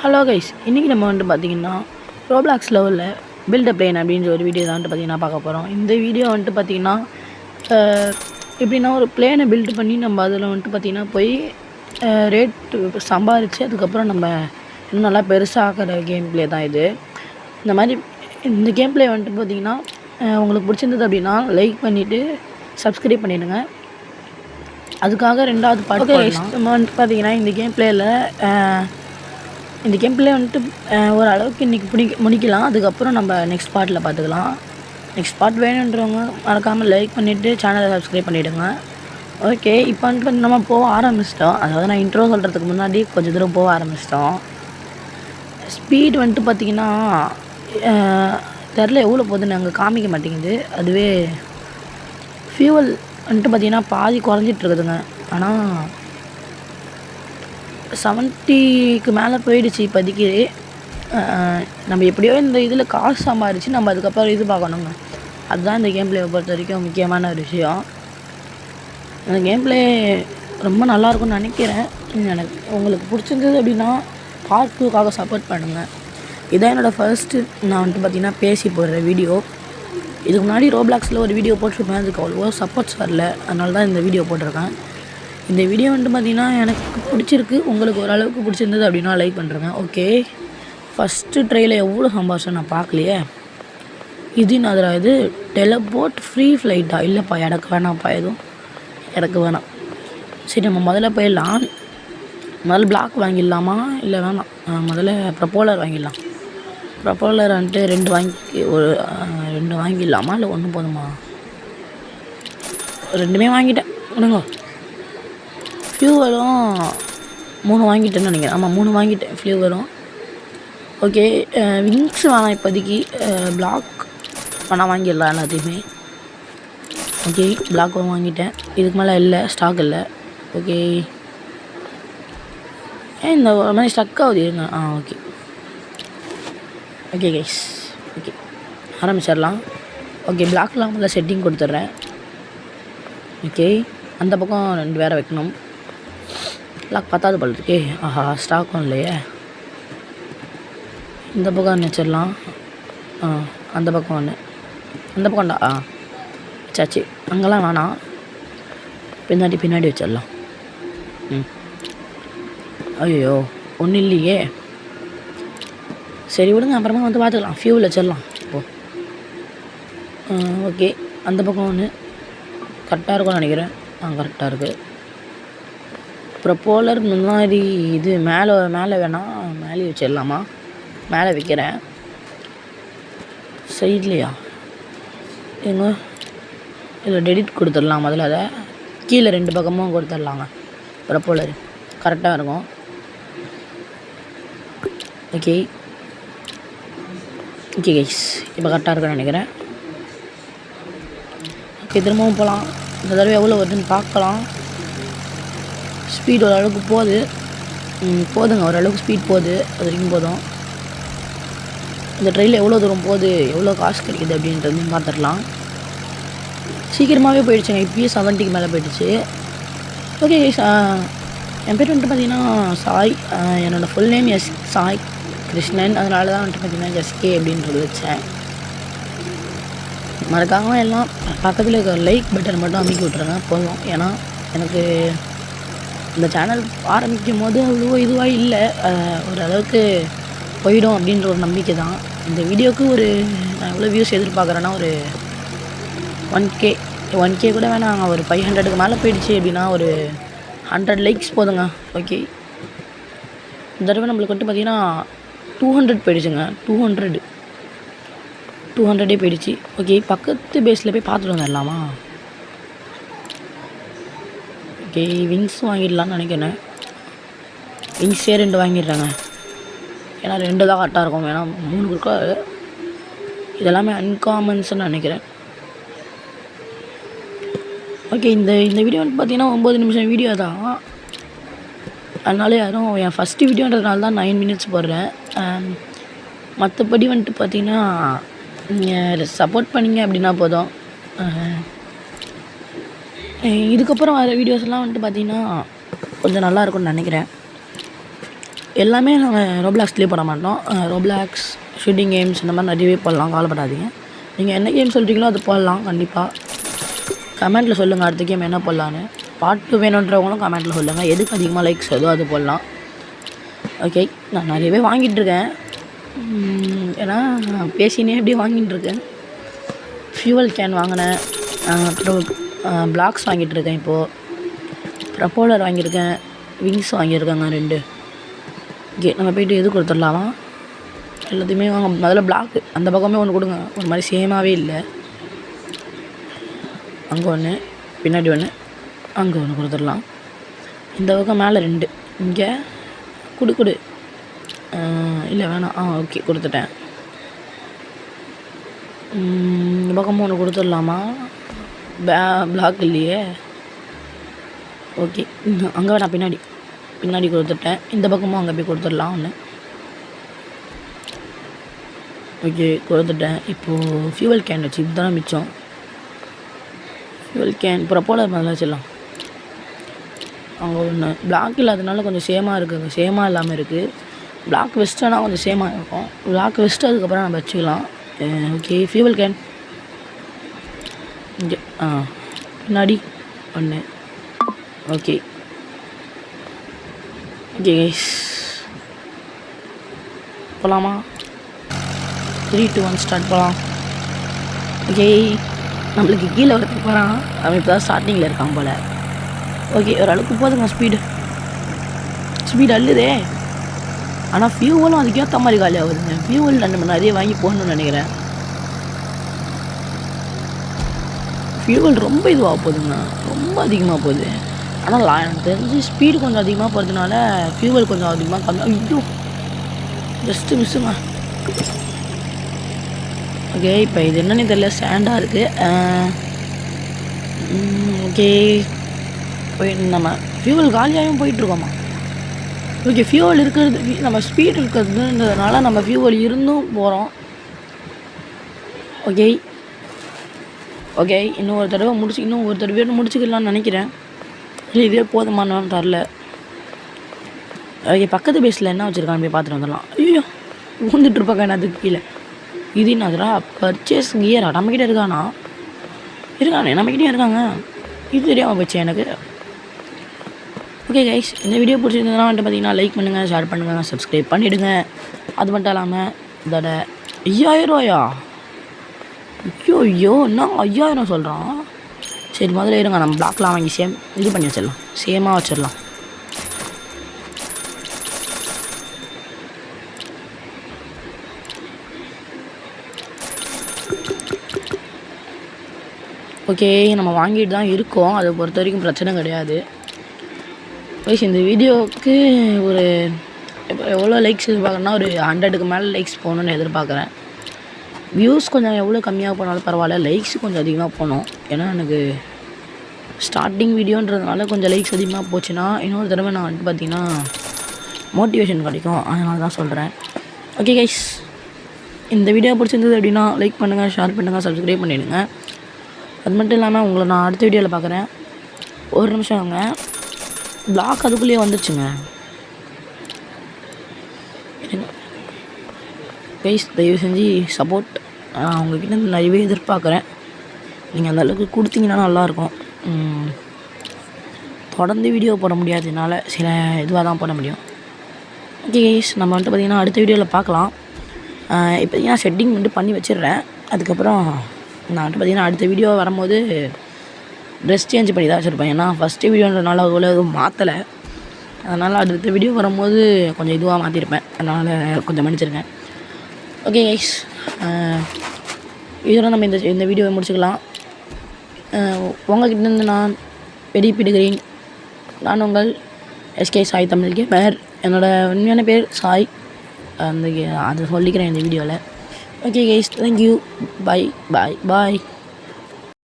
Hello guys, இன்றைக்கி நம்ம வந்துட்டு பார்த்திங்கன்னா ரோப்ளாக்ஸ் லெவலில் பில்ட் அ பிளேன் அப்படின்ற ஒரு வீடியோ தான் வந்துட்டு பார்த்திங்கன்னா பார்க்க போகிறோம். இந்த வீடியோ வந்துட்டு பார்த்திங்கன்னா எப்படின்னா ஒரு பிளேனை பில்ட் பண்ணி நம்ம அதில் வந்துட்டு பார்த்திங்கன்னா போய் ரேட்டு சம்பாரித்து அதுக்கப்புறம் நம்ம இன்னும் நல்லா பெருசாக ஆக்கிற கேம் பிளே தான் இது. இந்த கேம் பிளே வந்துட்டு பார்த்திங்கன்னா உங்களுக்கு பிடிச்சிருந்தது அப்படின்னா லைக் பண்ணிவிட்டு சப்ஸ்கிரைப் பண்ணிவிடுங்க. அதுக்காக ரெண்டாவது பாட்டு நம்ம வந்துட்டு பார்த்திங்கன்னா இந்த கேம் பிளேயில் வந்துட்டு ஓரளவுக்கு இன்றைக்கி முடிக்கலாம். அதுக்கப்புறம் நம்ம நெக்ஸ்ட் பார்ட்டில் பார்த்துக்கலாம். நெக்ஸ்ட் பார்ட் வேணுன்றவங்க மறக்காமல் லைக் பண்ணிவிட்டு சேனலை சப்ஸ்கிரைப் பண்ணிவிடுங்க. ஓகே, இப்போ வந்துட்டு நம்ம போக ஆரம்பிச்சிட்டோம். அதாவது நான் இன்ட்ரோ சொல்கிறதுக்கு முன்னாடி கொஞ்சம் தூரம் போக ஆரம்பிச்சிட்டோம். ஸ்பீட் வந்துட்டு பார்த்திங்கன்னா தெரில எவ்வளோ போகுதுன்னு அங்கே காமிக்க மாட்டேங்குது. அதுவே ஃபியூவல் வந்துட்டு பார்த்திங்கன்னா பாதி குறைஞ்சிட்ருக்குதுங்க. ஆனால் 70க்கு மேலே போயிடுச்சு இப்போதைக்கு. நம்ம எப்படியோ இந்த இதில் காசு சம்பாரித்து நம்ம அதுக்கப்புறம் இது பார்க்கணுங்க. அதுதான் இந்த கேம் பிளேவை பொறுத்த வரைக்கும் முக்கியமான ஒரு விஷயம். இந்த கேம் பிளே ரொம்ப நல்லாயிருக்கும்னு நினைக்கிறேன். எனக்கு உங்களுக்கு பிடிச்சிருந்தது அப்படின்னா பார்ட் 2க்காக சப்போர்ட் பண்ணுங்கள். இதான் என்னோடய ஃபர்ஸ்ட்டு நான் வந்துட்டு பார்த்திங்கன்னா பேசி போடுற வீடியோ. இதுக்கு முன்னாடி ரோப்ளாக்ஸில் ஒரு வீடியோ போட்டிருப்பேன். அதுக்கு அவ்வளோ சப்போர்ட்ஸ் வரல, அதனால தான் இந்த வீடியோ போட்டிருக்கேன். இந்த வீடியோ வந்துட்டு பார்த்திங்கன்னா எனக்கு பிடிச்சிருக்கு. உங்களுக்கு ஓரளவுக்கு பிடிச்சிருந்தது அப்படின்னா லைக் பண்ணுறேங்க. ஓகே, ஃபஸ்ட்டு ட்ரையில் எவ்வளோ சம்பாரிச்சோம் நான் பார்க்கலையே. இது என்னதுடா இது? டெலபோர்ட் ஃப்ரீ ஃப்ளைட்டா? இல்லைப்பா, எனக்கு வேணாம்ப்பா, எதுவும் எனக்கு வேணாம். சரி, நம்ம முதல்ல போயிடலாம். முதல்ல பிளாக் வாங்கிடலாமா இல்லை வேணாம்? முதல்ல ப்ரப்போலர் வாங்கிடலாம். ப்ரப்போலர் வந்துட்டு 2 வாங்கிடலாமா இல்லை 1 போதுமா? 2மே வாங்கிட்டேன். விடுங்க. ஃப்ளூவரும் 3 வாங்கிட்டேன்னு நினைக்கிறேன். ஆமாம், 3 வாங்கிட்டேன் ஃப்ளூவரும். ஓகே, விங்ஸ் வேணாம் இப்போதைக்கு. பிளாக் வேணால் வாங்கிடலாம் எல்லாத்தையுமே. ஓகே, பிளாக்கும் வாங்கிட்டேன். இதுக்கு மேலே இல்லை, ஸ்டாக் இல்லை. ஓகே, இந்த மாதிரி ஸ்டக் ஆகுது இருங்க. ஓகே ஓகே கைஸ், ஓகே ஆரம்பிச்சிடலாம். ஓகே, பிளாக்லாம் முதல்ல செட்டிங் கொடுத்துட்றேன். ஓகே, அந்த பக்கம் 2 வேறு வைக்கணும். பிளாக் 10வது பல் இருக்கே. ஸ்டாக்கும் இல்லையே. இந்த பக்கம் வச்சிடலாம். அந்த பக்கம் ஒன்று, அந்த பக்கம்டா. சாச்சி, அங்கெல்லாம் வேணாம். பின்னாடி வச்சிடலாம். ஐயோ, ஒன்றும் இல்லையே. சரி விடுங்க, அப்புறமா வந்து பார்த்துக்கலாம். ஃபியூவில் வச்சிடலாம் இப்போது. ஓகே, அந்த பக்கம் ஒன்று கரெக்டாக இருக்கும்னு நினைக்கிறேன். கரெக்டாக இருக்குது. ப்ரப்போலர் முன்னாடி இது மேலே வேணாம், மேலே வச்சிடலாமா? மேலே வைக்கிறேன். சைட்லையா? எங்க இல்லை, டெடிட் கொடுத்துடலாம் முதல்ல. அதை கீழே 2 பக்கமும் கொடுத்துடலாங்க. ப்ரப்போலர் கரெக்டாக இருக்கும். ஓகே கைஸ், இப்போ கரெக்டாக இருக்குன்னு நினைக்கிறேன். ஓகே, திரும்பவும் போகலாம். இந்த தடவை எவ்வளோ வருதுன்னு பார்க்கலாம். ஸ்பீட் ஓரளவுக்கு போதுங்க. ஓரளவுக்கு ஸ்பீட் போகுது. அது வரைக்கும் போதும். இந்த ட்ரெயினில் எவ்வளோ தூரம் போகுது, எவ்வளோ காசு கிடைக்குது அப்படின்றது பார்த்துடலாம். சீக்கிரமாகவே போயிடுச்சுங்க. இப்போயே 70க்கு மேலே போயிடுச்சு. ஓகே கைஸ், என் பேர் வந்துட்டு பார்த்திங்கன்னா சாய். என்னோடய ஃபுல் நேம் சாய் கிருஷ்ணன். அதனால தான் வந்துட்டு பார்த்திங்கன்னா எஸ்கே அப்படின்றது வச்சேன். மறக்காமல் எல்லாம் பக்கத்தில் இருக்கிற லைக் பட்டன் மட்டும் அமைக்கி விட்ருங்க போதும். ஏன்னா எனக்கு இந்த சேனல் ஆரம்பிக்கும் போது அவ்வளோ இதுவாக இல்லை, ஓரளவுக்கு போயிடும் அப்படின்ற ஒரு நம்பிக்கை தான். இந்த வீடியோவுக்கு நான் எவ்வளோ வியூஸ் எதிர்பார்க்குறேன்னா ஒரு 1K கூட வேணாம். ஒரு 500க்கு மேலே போயிடுச்சு அப்படின்னா ஒரு 100 லைக்ஸ் போதுங்க. ஓகே, இந்த தடவை நம்மளுக்கு வந்துட்டு பார்த்திங்கன்னா 200 போயிடுச்சுங்க. 200 போயிடுச்சு. ஓகே, பக்கத்து பேஸில் போய் பார்த்துட்டு வந்துடலாமா? ஓகே, விங்ஸ் வாங்கிடலான்னு நினைக்கிறேன். விங்ஸே 2 வாங்கிடுறேங்க. ஏன்னா 2 தான் கரெக்டாக இருக்கும். ஏன்னா 3 கொடுக்க இதெல்லாமே அன்காமன்ஸ்ன்னு நினைக்கிறேன். ஓகே, இந்த வீடியோ வந்துட்டு பார்த்திங்கன்னா 9 நிமிஷம் வீடியோ தான். அதனால யாரும் என் ஃபஸ்ட்டு வீடியோன்றதுனால தான் 9 மினிட்ஸ் போடுறேன். மற்றபடி வந்துட்டு பார்த்திங்கன்னா நீங்கள் சப்போர்ட் பண்ணிங்க அப்படின்னா போதும். இதுக்கப்புறம் வர வீடியோஸ்லாம் வந்துட்டு பார்த்திங்கன்னா கொஞ்சம் நல்லாயிருக்கும்னு நினைக்கிறேன். எல்லாமே நாங்கள் ரோப்ளாக்ஸ்லேயே போட மாட்டோம். ரோப்ளாக்ஸ், ஷூட்டிங் கேம்ஸ் இந்த மாதிரி நிறையவே போடலாம், கவலைப்படாதீங்க. நீங்கள் என்ன கேம் சொல்கிறீங்களோ அது போடலாம். கண்டிப்பாக கமெண்ட்டில் சொல்லுங்கள் அடுத்த கேம் என்ன போடலான்னு. பாட்டு வேணுன்றவங்களும் கமெண்ட்டில் சொல்லுங்கள். எதுக்கு அதிகமாக லைக்ஸ் ஏதோ அது போடலாம். ஓகே, நான் நிறையவே வாங்கிட்டுருக்கேன். ஏன்னா பேசினே அப்படியே வாங்கிட்டுருக்கேன். ஃபியூவல் கேன் வாங்கினேன். அப்புறம் பிளாக்ஸ் வாங்கிட்டுருக்கேன். இப்போது ப்ரப்போலர் வாங்கியிருக்கேன். விங்ஸ் வாங்கியிருக்கேங்க 2. ஓகே, நம்ம போய்ட்டு எது கொடுத்துடலாமா? எல்லாத்தையுமே வாங்க. முதல்ல பிளாக்கு அந்த பக்கமே ஒன்று கொடுங்க. ஒரு மாதிரி சேமாகவே இல்லை. அங்கே ஒன்று, பின்னாடி ஒன்று, அங்கே ஒன்று கொடுத்துடலாம். இந்த பக்கம் மேலே 2. இங்கே கொடு. இல்லை வேணாம். ஓகே, கொடுத்துட்டேன். இந்த பக்கமும் ஒன்று கொடுத்துடலாமா? பிளாக் இல்லையே. ஓகே, அங்கே வேணாம். பின்னாடி கொடுத்துட்டேன். இந்த பக்கமும் அங்கே போய் கொடுத்துடலாம் ஒன்று. ஓகே, கொடுத்துட்டேன். இப்போது ஃபியூவல் கேன் வச்சு இதுதானே மிச்சம். ஃபியூவல் கேன் ப்ரப்போலர் முதல்ல வச்சிடலாம். அங்கே ஒன்று பிளாக் இல்லாததுனால கொஞ்சம் சேமாக இருக்குங்க. சேமாக இல்லாமல் இருக்குது. பிளாக் வெஸ்ட்னா கொஞ்சம் சேமாக இருக்கும். பிளாக் வெஸ்ட்டு அதுக்கப்புறம் நம்ம வச்சுக்கலாம். ஓகே, ஃபியூவல் கேன் இங்கே பின்னாடி ஒன்று. ஓகே கைஸ், போகலாமா? 3, 2, 1 ஸ்டார்ட் போகலாம். ஓகே, நம்மளுக்கு கீழே ஒருத்தர் போகிறான். அவன் இப்போ தான் ஸ்டார்டிங்கில் இருக்கான் போல். ஓகே, ஓரளவுக்கு போதுங்க. ஸ்பீடு அள்ளுதே. ஆனால் ஃபியூவலும் அதுக்கேற்ற மாதிரி காலி ஆகுதுங்க. ஃபியூவல் நம்ம நிறைய வாங்கி போகணுன்னு நினைக்கிறேன். ஃபியூவல் ரொம்ப இதுவாக போகுதுங்க, ரொம்ப அதிகமாக போகுது. ஆனால் எனக்கு தெரிஞ்சு ஸ்பீடு கொஞ்சம் அதிகமாக போகிறதுனால ஃபியூவல் கொஞ்சம் அதிகமாக கம்மி. ஐயோ, ஜஸ்ட்டு மிஸ்ஸுங்க. ஓகே, இப்போ இது என்னன்னு தெரியல, ஸ்டாண்டாக இருக்குது. ஓகே, போய் நம்ம ஃபியூவல் காலியாகவும் போயிட்டுருக்கோமா? ஓகே, ஃபியூவல் இருக்கிறது, நம்ம ஸ்பீட் இருக்கிறதுன்றதுனால நம்ம ஃபியூவல் இருந்தும் போகிறோம். ஓகே, இன்னும் ஒரு தடவை முடிச்சுக்கலாம்னு நினைக்கிறேன். இல்லை இதே போதுமானு தரல. ஓகே, பக்கத்து பேஸில் என்ன வச்சுருக்கான்னு போய் பார்த்துட்டு வந்துடலாம். ஐயோ, ஊந்துட்டுருப்பாங்க என்ன அதுக்கு கீழே. இது என்னதுடா? பர்ச்சேஸ் கியரா? நம்மக்கிட்ட இருக்கானே, நம்மக்கிட்டே இருக்காங்க. இது தெரியாமல் போச்சு எனக்கு. ஓகே கைஸ், இந்த வீடியோ பிடிச்சிருந்ததுனா வந்துட்டு பார்த்தீங்கன்னா லைக் பண்ணுங்கள், ஷேர் பண்ணுங்கள், சப்ஸ்கிரைப் பண்ணிவிடுங்க. அது மட்டும் இல்லாமல் இதோட 5000 ரூபாயா? ஐயோ, என்ன 5000 சொல்கிறான்? சரி, முதல்ல இருங்க, நம்ம பிளாக்லாம் வாங்கி இது பண்ணி வச்சிடலாம், சேமாக வச்சிடலாம். ஓகே, நம்ம வாங்கிட்டு தான் இருக்கோம். அதை பொறுத்த வரைக்கும் பிரச்சனை கிடையாது. கைஸ், இந்த வீடியோவுக்கு ஒரு எவ்வளோ லைக்ஸ் எதிர்பார்க்குறேன்னா ஒரு 100க்கு மேலே லைக்ஸ் போகணுன்னு எதிர்பார்க்குறேன். வியூஸ் கொஞ்சம் எவ்வளோ கம்மியாக போனாலும் பரவாயில்ல, லைக்ஸ் கொஞ்சம் அதிகமாக போகணும். ஏன்னா எனக்கு ஸ்டார்டிங் வீடியோன்றதுனால கொஞ்சம் லைக்ஸ் அதிகமாக போச்சுன்னா இன்னொரு தடவை நான் வந்துட்டு பார்த்திங்கன்னா மோட்டிவேஷன் கிடைக்கும். அதனால தான் சொல்கிறேன். ஓகே கைஸ், இந்த வீடியோ பிடிச்சிருந்தது அப்படின்னா லைக் பண்ணுங்கள், ஷேர் பண்ணுங்கள், சப்ஸ்கிரைப் பண்ணிவிடுங்க. அது மட்டும் இல்லாமல் உங்களை நான் அடுத்த வீடியோவில் பார்க்குறேன். ஒரு நிமிஷம் வாங்க, பிளாக் அதுக்குள்ளேயே வந்துடுச்சுங்க. கைஸ், தயவு செஞ்சு சப்போர்ட் உங்கள்கிட்ட நிறையவே எதிர்பார்க்குறேன். நீங்கள் அந்தளவுக்கு கொடுத்தீங்கன்னா நல்லாயிருக்கும். தொடர்ந்து வீடியோ போட முடியாததுனால சில இதுவாக தான் போட முடியும். ஓகே கைஸ், நம்ம வந்துட்டு பார்த்திங்கன்னா அடுத்த வீடியோவில் பார்க்கலாம். இப்போதைக்கு நான் செட்டிங் வந்துட்டு பண்ணி வச்சிடுறேன். அதுக்கப்புறம் நான் வந்துட்டு பார்த்திங்கன்னா அடுத்த வீடியோ வரும்போது ட்ரெஸ் சேஞ்ச் பண்ணி தான் வச்சுருப்பேன். ஏன்னா ஃபஸ்ட்டு வீடியோன்றதுனால அவ்வளோ எதுவும் மாற்றலை. அதனால் அடுத்த வீடியோ வரும்போது கொஞ்சம் இதுவாக மாற்றிருப்பேன். அதனால் கொஞ்சம் மன்னிச்சிருங்க. ஓகே கைஸ், இதோட நம்ம இந்த வீடியோவை முடிச்சுக்கலாம். உங்கள்கிட்ட நான் வெடிப்பிடுகிறேன். நான் உங்கள் எஸ்கே சாய் தமிழ் கேமர். என்னோடய உண்மையான பேர் சாய். அதை சொல்லிக்கிறேன் இந்த வீடியோவில். Okay guys, thank you. பாய்.